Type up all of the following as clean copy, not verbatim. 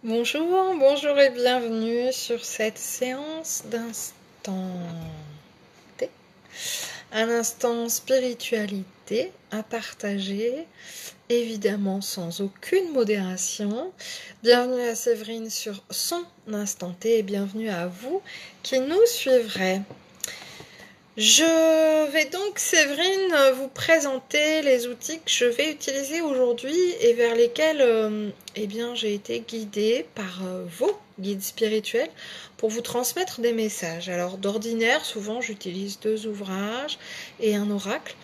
Bonjour, bonjour et bienvenue sur cette séance d'instant T. Un instant spiritualité à partager, évidemment sans aucune modération. Bienvenue à Séverine sur son instant T et bienvenue à vous qui nous suivrez. Je vais donc, Séverine, vous présenter les outils que je vais utiliser aujourd'hui et vers lesquels j'ai été guidée par vos guides spirituels pour vous transmettre des messages. Alors d'ordinaire, souvent j'utilise 2 ouvrages et un oracle.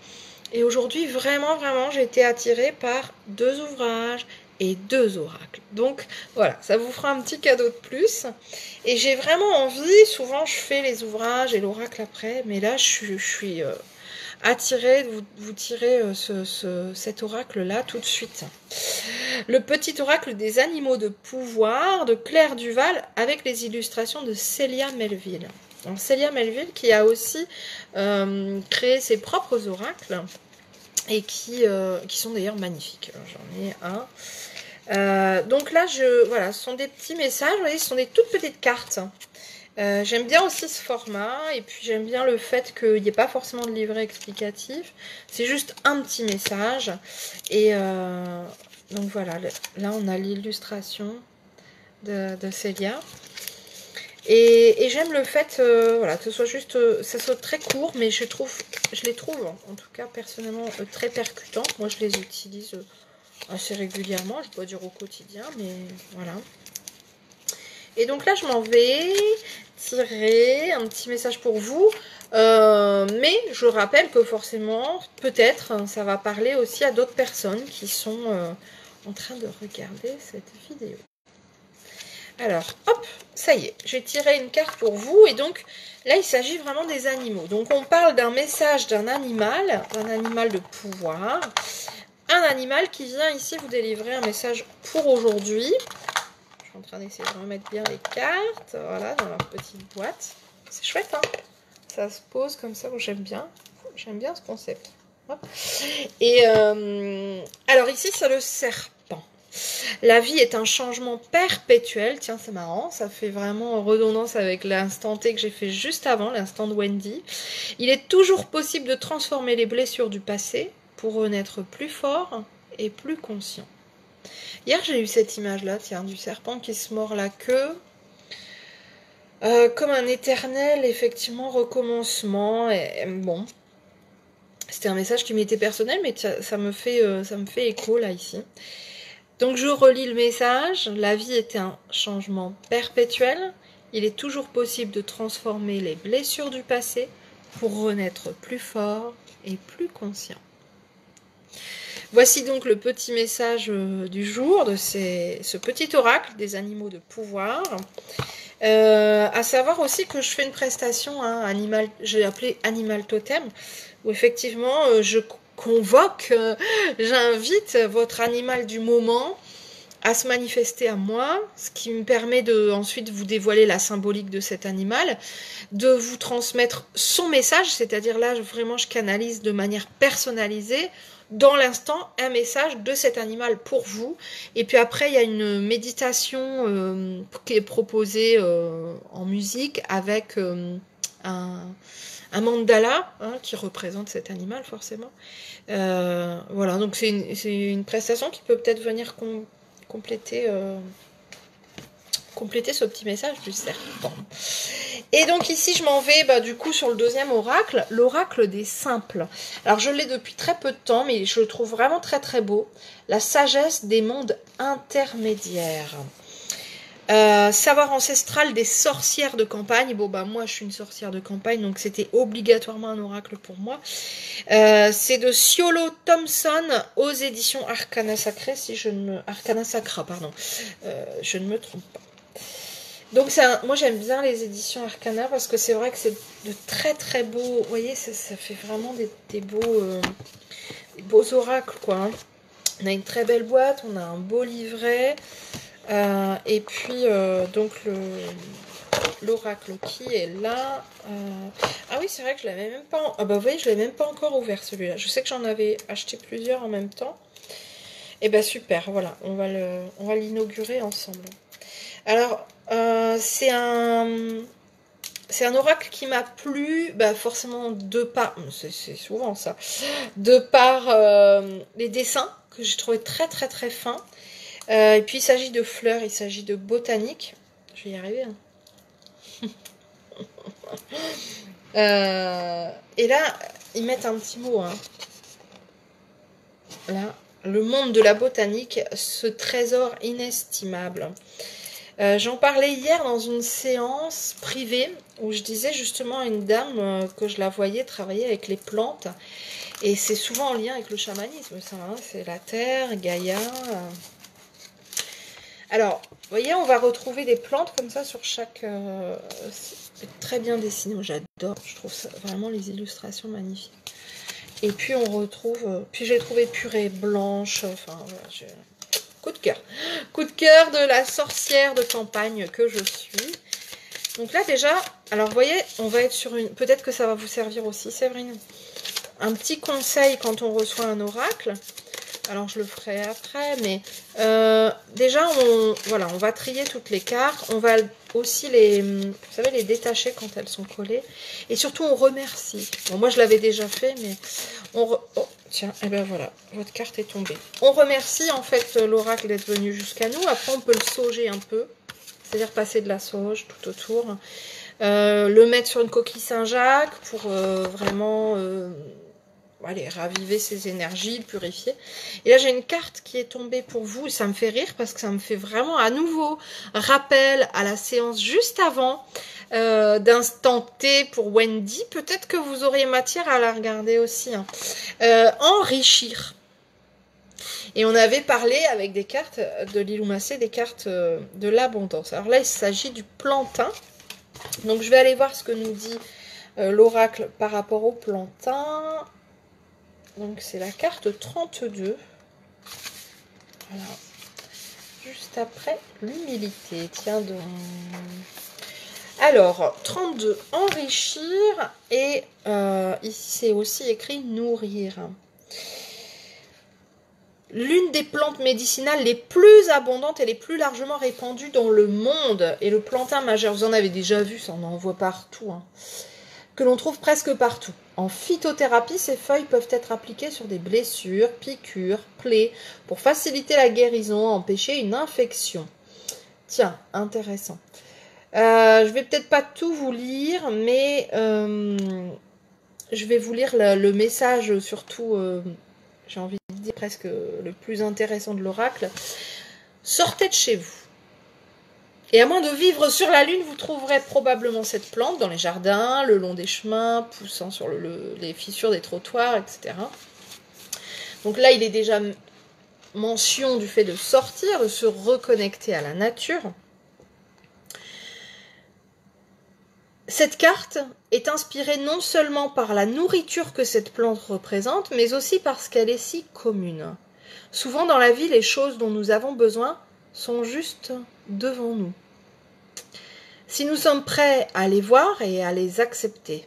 Et aujourd'hui, vraiment, j'ai été attirée par 2 ouvrages et 2 oracles. Donc voilà, ça vous fera un petit cadeau de plus. Et j'ai vraiment envie, souvent je fais les ouvrages et l'oracle après, mais là je suis attirée de vous tirer cet oracle-là tout de suite. Le petit oracle des animaux de pouvoir de Claire Duval avec les illustrations de Célia Melville. Donc, Célia Melville qui a aussi créé ses propres oracles et qui sont d'ailleurs magnifiques. J'en ai un. Donc là, voilà, ce sont des petits messages, vous voyez, ce sont des toutes petites cartes. J'aime bien aussi ce format, et puis j'aime bien le fait qu'il n'y ait pas forcément de livret explicatif. C'est juste un petit message. Et donc voilà, là on a l'illustration de Célia. Et j'aime le fait voilà, que ce soit juste, ça soit très court, mais je les trouve, en tout cas personnellement, très percutants. Moi je les utilise assez régulièrement, je dois dire au quotidien, mais voilà. Et donc là je m'en vais tirer un petit message pour vous, mais je rappelle que forcément, peut-être, ça va parler aussi à d'autres personnes qui sont en train de regarder cette vidéo. Alors, hop, ça y est, j'ai tiré une carte pour vous, et donc là, il s'agit vraiment des animaux. Donc, on parle d'un message d'un animal de pouvoir, un animal qui vient ici vous délivrer un message pour aujourd'hui. Je suis en train d'essayer de remettre bien les cartes, voilà, dans leur petite boîte. C'est chouette, hein? Ça se pose comme ça, j'aime bien ce concept. Hop. Et alors ici, c'est le serpent. La vie est un changement perpétuel. Tiens, c'est marrant, ça fait vraiment redondance avec l'instant T que j'ai fait juste avant, l'instant de Wendy. Il est toujours possible de transformer les blessures du passé pour renaître plus fort et plus conscient. Hier, j'ai eu cette image-là, tiens, du serpent qui se mord la queue. Comme un éternel, effectivement, recommencement. Et bon, c'était un message qui m'était personnel, mais ça me fait écho, là, ici. Donc je relis le message. La vie est un changement perpétuel. Il est toujours possible de transformer les blessures du passé pour renaître plus fort et plus conscient. Voici donc le petit message du jour de ce petit oracle des animaux de pouvoir. À savoir aussi que je fais une prestation animal, j'ai appelé Animal Totem, où effectivement je convoque, j'invite votre animal du moment à se manifester à moi, ce qui me permet de ensuite vous dévoiler la symbolique de cet animal, de vous transmettre son message, c'est-à-dire là vraiment je canalise de manière personnalisée dans l'instant un message de cet animal pour vous. Et puis après il y a une méditation qui est proposée en musique avec un mandala qui représente cet animal forcément. Voilà, donc c'est une prestation qui peut peut-être venir compléter ce petit message du serpent. Et donc ici je m'en vais du coup sur le deuxième oracle, l'oracle des simples. Alors je l'ai depuis très peu de temps, mais je le trouve vraiment très très beau. La sagesse des mondes intermédiaires. Savoir ancestral des sorcières de campagne. Bon moi je suis une sorcière de campagne, donc c'était obligatoirement un oracle pour moi. C'est de Siolo Thompson aux éditions Arcana Sacra, Arcana Sacra, pardon. Je ne me trompe pas. Donc moi j'aime bien les éditions Arcana parce que c'est vrai que c'est de très très beaux. Vous voyez, ça fait vraiment des beaux oracles quoi. Hein. On a une très belle boîte, on a un beau livret. Et puis donc l'oracle qui est là. Ah oui, c'est vrai que je l'avais même pas. Ah bah vous voyez, je l'ai même pas encore ouvert celui-là. Je sais que j'en avais acheté plusieurs en même temps. Et bah super, voilà, on va l'inaugurer ensemble. Alors, c'est un oracle qui m'a plu, bah forcément de par, c'est souvent ça, de par les dessins que j'ai trouvé très très très fins. Et puis il s'agit de fleurs, il s'agit de botanique. Je vais y arriver. Hein. Et là, ils mettent un petit mot. Hein. Là, le monde de la botanique, ce trésor inestimable. J'en parlais hier dans une séance privée où je disais justement à une dame que je la voyais travailler avec les plantes. Et c'est souvent en lien avec le chamanisme, ça. Hein, c'est la terre, Gaïa. Alors, vous voyez, on va retrouver des plantes comme ça sur chaque... c'est très bien dessiné, j'adore. Je trouve ça, vraiment les illustrations magnifiques. Et puis on retrouve... puis j'ai trouvé purée blanche. Enfin, voilà, coup de cœur. Coup de cœur de la sorcière de campagne que je suis. Donc là déjà, alors vous voyez, on va être sur une... Peut-être que ça va vous servir aussi, Séverine. Un petit conseil quand on reçoit un oracle. Alors je le ferai après, mais déjà voilà, on va trier toutes les cartes. On va aussi vous savez, les détacher quand elles sont collées. Et surtout on remercie. Bon, moi je l'avais déjà fait, mais oh, tiens, et ben voilà, votre carte est tombée. On remercie en fait l'oracle d'être venu jusqu'à nous. Après on peut le sauger un peu, c'est-à-dire passer de la sauge tout autour. Le mettre sur une coquille Saint-Jacques pour vraiment... allez, raviver ses énergies, purifier. Et là, j'ai une carte qui est tombée pour vous. Et ça me fait rire parce que ça me fait vraiment à nouveau rappel à la séance juste avant d'instant T pour Wendy. Peut-être que vous auriez matière à la regarder aussi. Hein. Enrichir. Et on avait parlé avec des cartes de l'Illumassé, des cartes de l'abondance. Alors là, il s'agit du plantain. Donc, je vais aller voir ce que nous dit l'oracle par rapport au plantain. Donc c'est la carte 32. Voilà. Juste après l'humilité. Tiens donc. Alors, 32, enrichir. Et ici c'est aussi écrit nourrir. L'une des plantes médicinales les plus abondantes et les plus largement répandues dans le monde. Et le plantain majeur, vous en avez déjà vu, ça on en voit partout. Hein. Que l'on trouve presque partout. En phytothérapie, ces feuilles peuvent être appliquées sur des blessures, piqûres, plaies, pour faciliter la guérison, empêcher une infection. Tiens, intéressant. Je vais peut-être pas tout vous lire, mais je vais vous lire le message, surtout, j'ai envie de dire presque le plus intéressant de l'oracle. Sortez de chez vous. Et à moins de vivre sur la Lune, vous trouverez probablement cette plante dans les jardins, le long des chemins, poussant sur les fissures des trottoirs, etc. Donc là, il est déjà mention du fait de sortir, de se reconnecter à la nature. Cette carte est inspirée non seulement par la nourriture que cette plante représente, mais aussi parce qu'elle est si commune. Souvent dans la vie, les choses dont nous avons besoin sont juste devant nous. Si nous sommes prêts à les voir et à les accepter.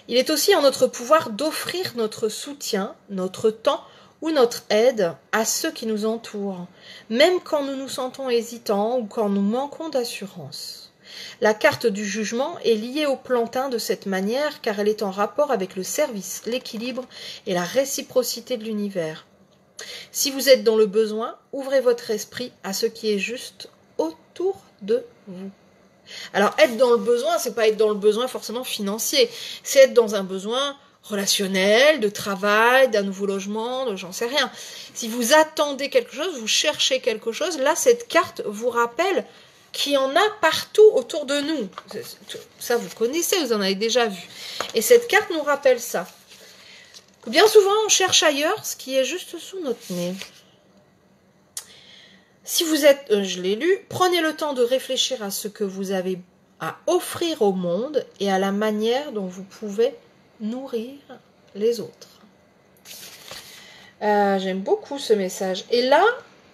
Il est aussi en notre pouvoir d'offrir notre soutien, notre temps ou notre aide à ceux qui nous entourent, même quand nous nous sentons hésitants ou quand nous manquons d'assurance. La carte du jugement est liée au plantain de cette manière car elle est en rapport avec le service, l'équilibre et la réciprocité de l'univers. Si vous êtes dans le besoin, ouvrez votre esprit à ce qui est juste autour de vous. Alors, être dans le besoin, c'est pas être dans le besoin forcément financier, c'est être dans un besoin relationnel, de travail, d'un nouveau logement, j'en sais rien. Si vous attendez quelque chose, vous cherchez quelque chose, là, cette carte vous rappelle qu'il y en a partout autour de nous. Ça, vous connaissez, vous en avez déjà vu. Et cette carte nous rappelle ça. Bien souvent, on cherche ailleurs ce qui est juste sous notre nez. Si vous êtes, je l'ai lu, prenez le temps de réfléchir à ce que vous avez à offrir au monde et à la manière dont vous pouvez nourrir les autres. J'aime beaucoup ce message. Et là,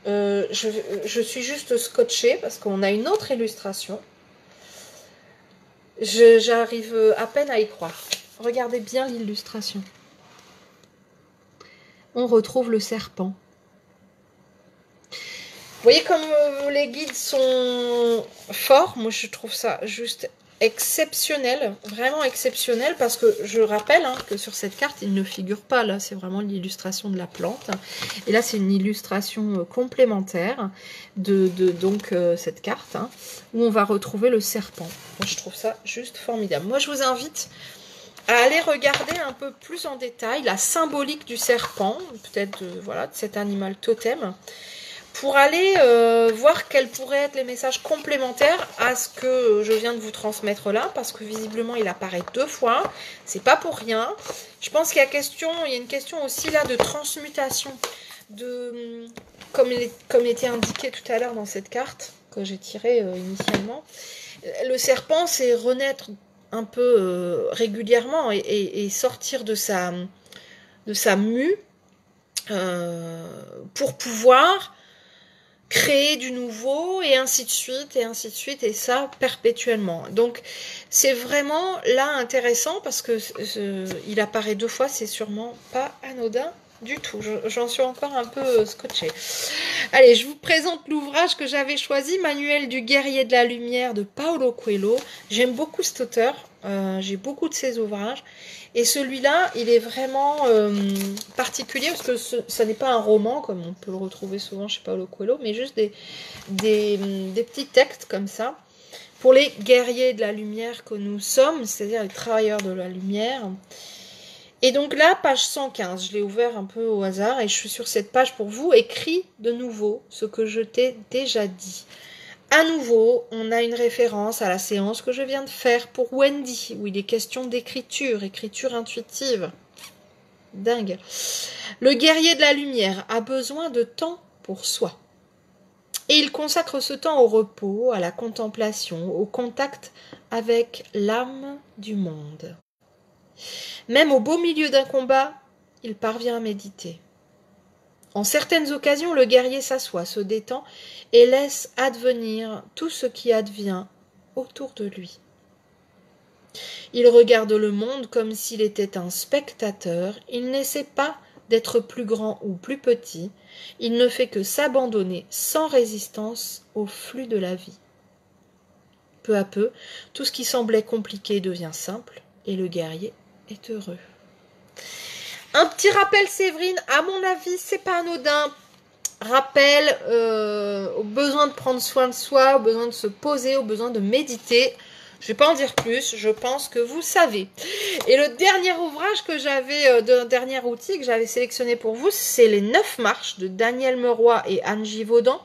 je suis juste scotchée parce qu'on a une autre illustration. J'arrive à peine à y croire. Regardez bien l'illustration. On retrouve le serpent. voyez comme les guides sont forts. Moi, je trouve ça juste exceptionnel, vraiment exceptionnel, parce que je rappelle que sur cette carte, il ne figure pas, là, c'est vraiment l'illustration de la plante. Et là, c'est une illustration complémentaire de cette carte, où on va retrouver le serpent. Moi, je trouve ça juste formidable. Moi, je vous invite à aller regarder un peu plus en détail la symbolique du serpent, peut-être voilà, de cet animal totem, pour aller voir quels pourraient être les messages complémentaires à ce que je viens de vous transmettre là, parce que visiblement il apparaît 2 fois, c'est pas pour rien. Je pense qu'il y a une question aussi là de transmutation, de comme était indiqué tout à l'heure dans cette carte que j'ai tirée initialement. Le serpent, c'est renaître un peu régulièrement et sortir de sa mue pour pouvoir créer du nouveau, et ainsi de suite, et ça perpétuellement. Donc c'est vraiment là intéressant, parce que il apparaît 2 fois, c'est sûrement pas anodin du tout. J'en suis encore un peu scotchée. Allez, je vous présente l'ouvrage que j'avais choisi, Manuel du guerrier de la lumière de Paulo Coelho. J'aime beaucoup cet auteur, j'ai beaucoup de ses ouvrages. Et celui-là, il est vraiment particulier, parce que ça n'est pas un roman, comme on peut le retrouver souvent chez Paulo Coelho, mais juste des petits textes comme ça, pour les guerriers de la lumière que nous sommes, c'est-à-dire les travailleurs de la lumière. Et donc là, page 115, je l'ai ouvert un peu au hasard, et je suis sur cette page pour vous. Écris de nouveau ce que je t'ai déjà dit. À nouveau, on a une référence à la séance que je viens de faire pour Wendy, où il est question d'écriture, écriture intuitive. Dingue. Le guerrier de la lumière a besoin de temps pour soi. Et il consacre ce temps au repos, à la contemplation, au contact avec l'âme du monde. Même au beau milieu d'un combat, il parvient à méditer. En certaines occasions, le guerrier s'assoit, se détend et laisse advenir tout ce qui advient autour de lui. Il regarde le monde comme s'il était un spectateur, il n'essaie pas d'être plus grand ou plus petit, il ne fait que s'abandonner sans résistance au flux de la vie. Peu à peu, tout ce qui semblait compliqué devient simple et le guerrier est heureux. Un petit rappel, Séverine, à mon avis, c'est pas anodin. Rappel au besoin de prendre soin de soi, au besoin de se poser, au besoin de méditer. Je ne vais pas en dire plus, je pense que vous savez. Et le dernier ouvrage que j'avais, dernier outil que j'avais sélectionné pour vous, c'est les 9 marches de Daniel Meroy et Anne Givaudan,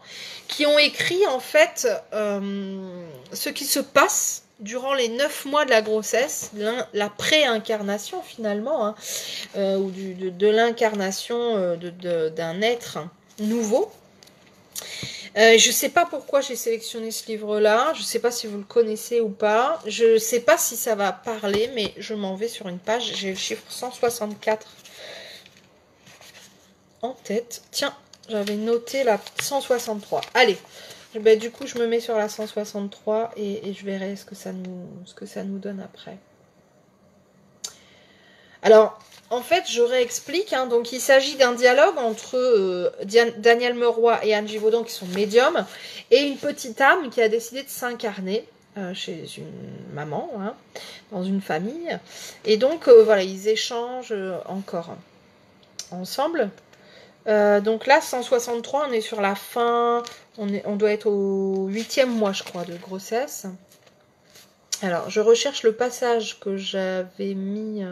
qui ont écrit en fait ce qui se passe durant les 9 mois de la grossesse, la pré-incarnation finalement, ou de l'incarnation d'un être nouveau. Je ne sais pas pourquoi j'ai sélectionné ce livre-là. Je ne sais pas si vous le connaissez ou pas. Je ne sais pas si ça va parler, mais je m'en vais sur une page. J'ai le chiffre 164 en tête. Tiens, j'avais noté la 163. Allez, ben, du coup, je me mets sur la 163 et je verrai ce que ça nous donne après. Alors, en fait, je réexplique. Donc, il s'agit d'un dialogue entre Daniel Meroy et Anne Givaudan, qui sont médiums, et une petite âme qui a décidé de s'incarner chez une maman, dans une famille. Et donc, voilà, ils échangent encore ensemble. Donc là, 163, on est sur la fin. On doit être au 8e mois, je crois, de grossesse. Alors, je recherche le passage que j'avais mis...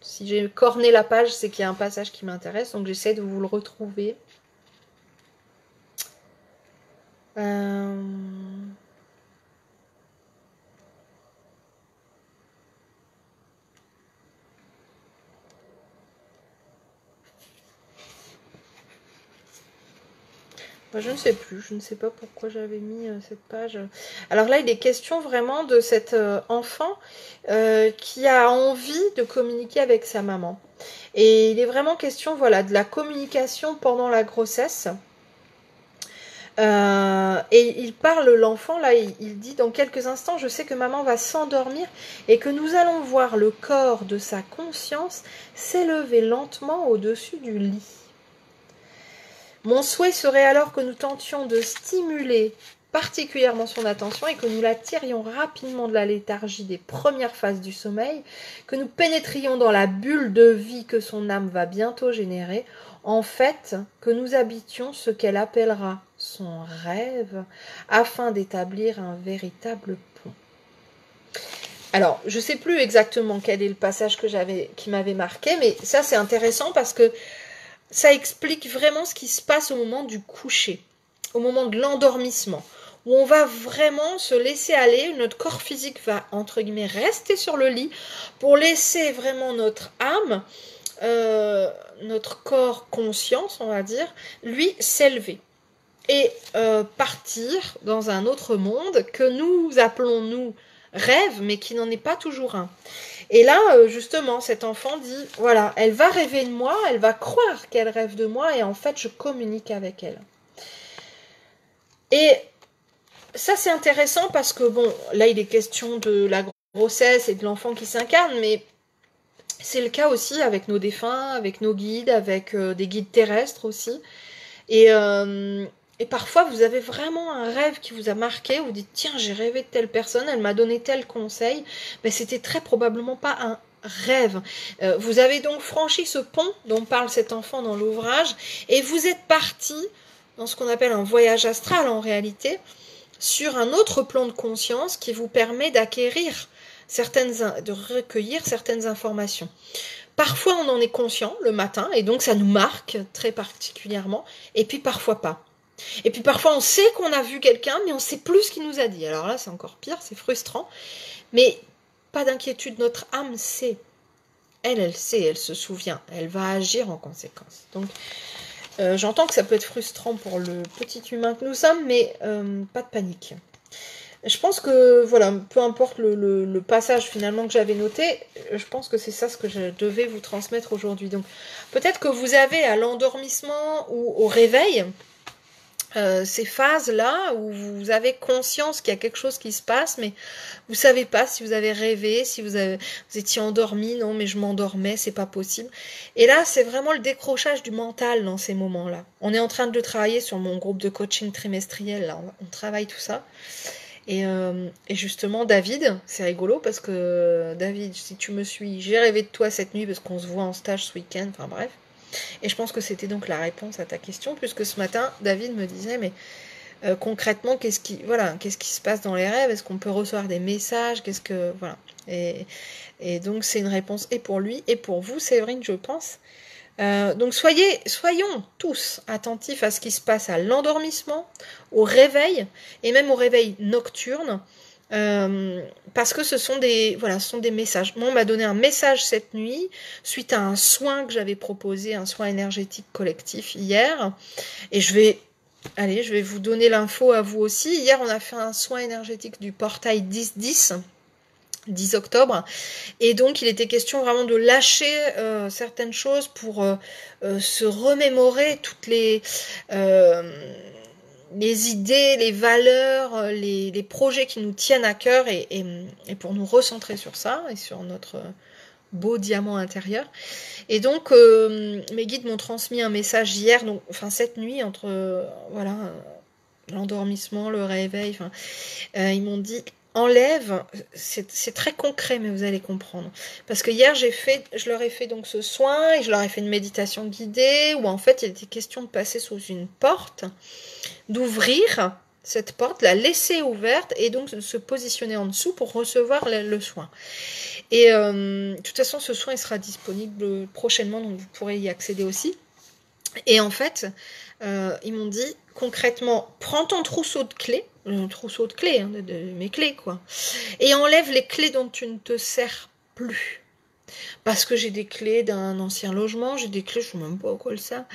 si j'ai corné la page, c'est qu'il y a un passage qui m'intéresse, donc j'essaie de vous le retrouver. Je ne sais plus, je ne sais pas pourquoi j'avais mis cette page. Alors là, il est question vraiment de cet enfant qui a envie de communiquer avec sa maman. Et il est vraiment question, voilà, de la communication pendant la grossesse. Et il parle, l'enfant, là, il dit, dans quelques instants, je sais que maman va s'endormir et que nous allons voir le corps de sa conscience s'élever lentement au-dessus du lit. Mon souhait serait alors que nous tentions de stimuler particulièrement son attention et que nous la tirions rapidement de la léthargie des premières phases du sommeil, que nous pénétrions dans la bulle de vie que son âme va bientôt générer, en fait, que nous habitions ce qu'elle appellera son rêve, afin d'établir un véritable pont. Alors, je ne sais plus exactement quel est le passage qui m'avait marqué, mais ça c'est intéressant parce que ça explique vraiment ce qui se passe au moment du coucher, au moment de l'endormissement, où on va vraiment se laisser aller, notre corps physique va, entre guillemets, rester sur le lit pour laisser vraiment notre âme, notre corps conscience, on va dire, lui s'élever et partir dans un autre monde que nous appelons, nous, rêve, mais qui n'en est pas toujours un. Et là, justement, cet enfant dit, voilà, elle va rêver de moi, elle va croire qu'elle rêve de moi, et en fait, je communique avec elle. Et ça, c'est intéressant parce que, bon, là, il est question de la grossesse et de l'enfant qui s'incarne, mais c'est le cas aussi avec nos défunts, avec nos guides, avec des guides terrestres aussi. Et parfois, vous avez vraiment un rêve qui vous a marqué, vous dites, tiens, j'ai rêvé de telle personne, elle m'a donné tel conseil, mais c'était très probablement pas un rêve. Vous avez donc franchi ce pont dont parle cet enfant dans l'ouvrage, et vous êtes parti dans ce qu'on appelle un voyage astral en réalité, sur un autre plan de conscience qui vous permet d'acquérir de recueillir certaines informations. Parfois, on en est conscient le matin, et donc ça nous marque très particulièrement, et puis parfois pas. Et puis parfois on sait qu'on a vu quelqu'un, mais on ne sait plus ce qu'il nous a dit. Alors là c'est encore pire, c'est frustrant. Mais pas d'inquiétude, notre âme sait. Elle sait, elle se souvient. Elle va agir en conséquence. Donc j'entends que ça peut être frustrant pour le petit humain que nous sommes, mais pas de panique. Je pense que, voilà, peu importe le passage finalement que j'avais noté, je pense que c'est ça ce que je devais vous transmettre aujourd'hui. Donc peut-être que vous avez à l'endormissement ou au réveil, ces phases-là où vous avez conscience qu'il y a quelque chose qui se passe, mais vous savez pas si vous avez rêvé, si vous étiez endormi, non mais je m'endormais, c'est pas possible. Et là, c'est vraiment le décrochage du mental dans ces moments-là. On est en train de travailler sur mon groupe de coaching trimestriel, là, on travaille tout ça. Et justement, David, c'est rigolo parce que David, si tu me suis, j'ai rêvé de toi cette nuit parce qu'on se voit en stage ce week-end, enfin bref. Et je pense que c'était donc la réponse à ta question, puisque ce matin, David me disait, mais concrètement, qu'est-ce qui se passe dans les rêves? Est-ce qu'on peut recevoir des messages? Voilà. Et donc, c'est une réponse et pour lui et pour vous, Séverine, je pense. Donc, soyons tous attentifs à ce qui se passe à l'endormissement, au réveil, et même au réveil nocturne. Parce que ce sont des messages. Moi, on m'a donné un message cette nuit suite à un soin que j'avais proposé, un soin énergétique collectif hier, et je vais vous donner l'info à vous aussi. Hier, on a fait un soin énergétique du portail 10-10, 10 octobre, et donc il était question vraiment de lâcher certaines choses pour se remémorer toutes les idées, les valeurs, les projets qui nous tiennent à cœur et pour nous recentrer sur ça et sur notre beau diamant intérieur. Et donc mes guides m'ont transmis un message hier, donc cette nuit entre l'endormissement, le réveil, ils m'ont dit enlève, c'est très concret mais vous allez comprendre, parce que hier je leur ai fait donc ce soin et je leur ai fait une méditation guidée où en fait il était question de passer sous une porte, d'ouvrir cette porte, la laisser ouverte et donc de se positionner en dessous pour recevoir le soin. Et de toute façon ce soin il sera disponible prochainement, donc vous pourrez y accéder aussi. Et en fait ils m'ont dit concrètement, prends ton trousseau de clés, de mes clés quoi, et enlève les clés dont tu ne te sers plus. Parce que j'ai des clés d'un ancien logement, j'ai des clés, je ne sais même pas quoi le ça,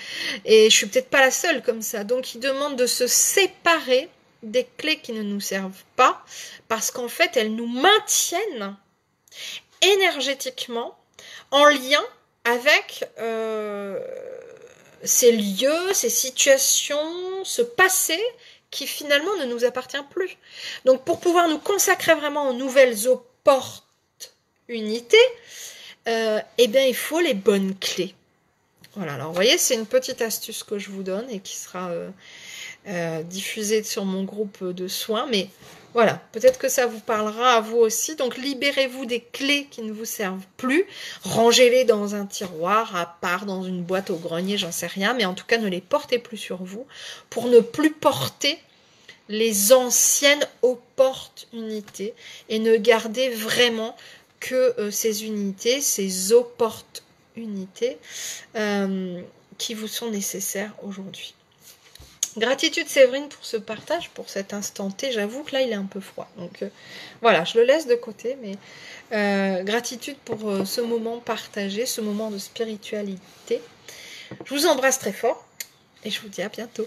et je suis peut-être pas la seule comme ça. Donc ils demandent de se séparer des clés qui ne nous servent pas, parce qu'en fait elles nous maintiennent énergétiquement en lien avec ces lieux, ces situations, ce passé qui finalement ne nous appartient plus. Donc pour pouvoir nous consacrer vraiment aux nouvelles opportunités, eh bien il faut les bonnes clés. Voilà, alors vous voyez, c'est une petite astuce que je vous donne et qui sera diffusée sur mon groupe de soins, mais voilà, peut-être que ça vous parlera à vous aussi. Donc libérez-vous des clés qui ne vous servent plus, rangez-les dans un tiroir à part, dans une boîte au grenier, j'en sais rien, mais en tout cas ne les portez plus sur vous pour ne plus porter les anciennes opportunités et ne garder vraiment que ces unités, ces opportunités qui vous sont nécessaires aujourd'hui. Gratitude Séverine pour ce partage, pour cet instant T. J'avoue que là il est un peu froid, donc voilà, je le laisse de côté, mais gratitude pour ce moment partagé, ce moment de spiritualité. Je vous embrasse très fort et je vous dis à bientôt.